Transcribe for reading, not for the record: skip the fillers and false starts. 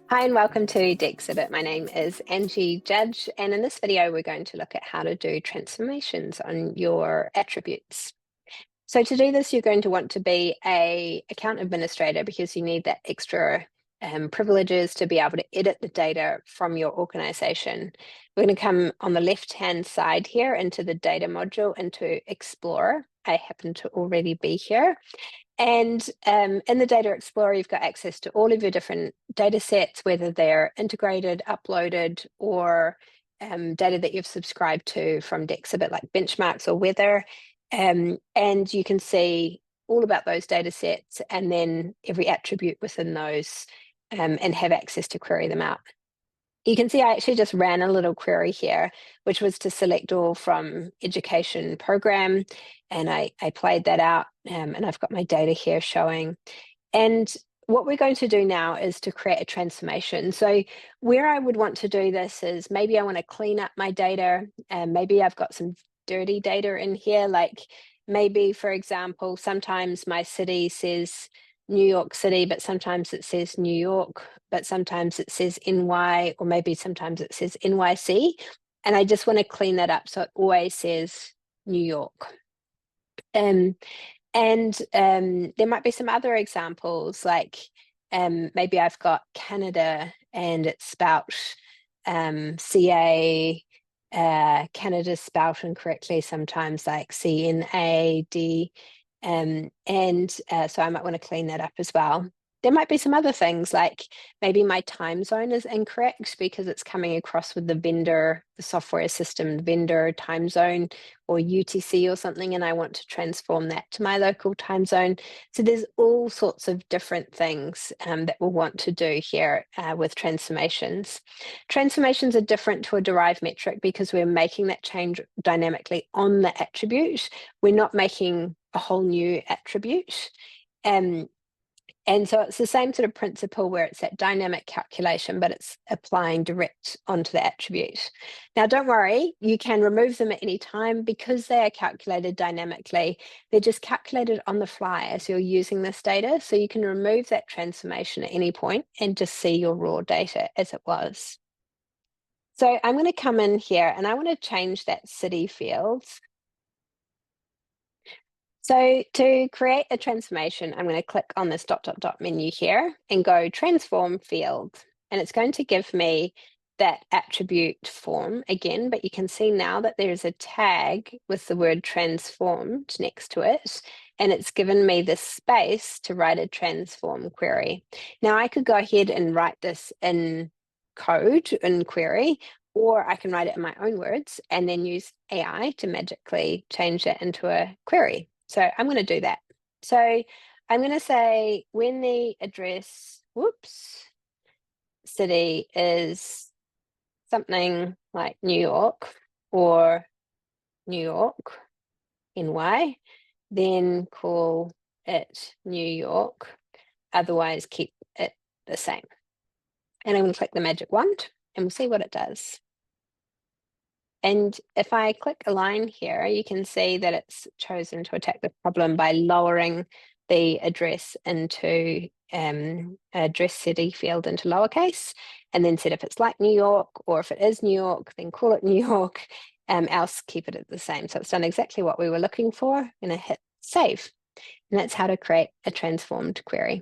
Hi and welcome to Dexibit. My name is Angie Judge, and in this video we're going to look at how to do transformations on your attributes. So to do this, you're going to want to be an account administrator because you need that extra privileges to be able to edit the data from your organization. We're going to come on the left-hand side here into the data module, into Explorer. I happen to already be here. And in the Data Explorer, you've got access to all of your different data sets, whether they're integrated, uploaded, or data that you've subscribed to from Dexibit, like benchmarks or weather. And you can see all about those data sets and then every attribute within those and have access to query them out. You can see I actually just ran a little query here, which was to select all from education program. And I played that out and I've got my data here showing. And what we're going to do now is to create a transformation. So where I would want to do this is maybe I want to clean up my data, and maybe I've got some dirty data in here. Like maybe, for example, sometimes my city says New York City, but sometimes it says New York, but sometimes it says NY, or maybe sometimes it says NYC. And I just want to clean that up so it always says New York. And there might be some other examples, like maybe I've got Canada and it's spelt CA, Canada's spelt incorrectly sometimes, like CNAD. So I might want to clean that up as well. There might be some other things, like maybe my time zone is incorrect because it's coming across with the vendor, the software system vendor time zone, or UTC or something, and I want to transform that to my local time zone. So there's all sorts of different things that we'll want to do here with transformations. Transformations are different to a derived metric because we're making that change dynamically on the attribute. We're not making a whole new attribute. And so it's the same sort of principle where it's that dynamic calculation, but it's applying direct onto the attribute. Now, don't worry, you can remove them at any time because they are calculated dynamically. They're just calculated on the fly as you're using this data. So you can remove that transformation at any point and just see your raw data as it was. So I'm going to come in here and I want to change that city field. So to create a transformation, I'm going to click on this ... menu here and go transform field. And it's going to give me that attribute form again, but you can see now that there's a tag with the word transformed next to it. And it's given me this space to write a transform query. Now I could go ahead and write this in code in query, or I can write it in my own words and then use AI to magically change it into a query. So I'm going to do that. So I'm going to say when the address, city is something like New York or New York, NY, then call it New York. Otherwise, keep it the same. And I'm going to click the magic wand and we'll see what it does. And if I click align here, you can see that it's chosen to attack the problem by lowering the address into address city field into lowercase, and then said if it's like New York, or if it is New York, then call it New York, else keep it at the same. So it's done exactly what we were looking for. I'm going to hit save. And that's how to create a transformed query.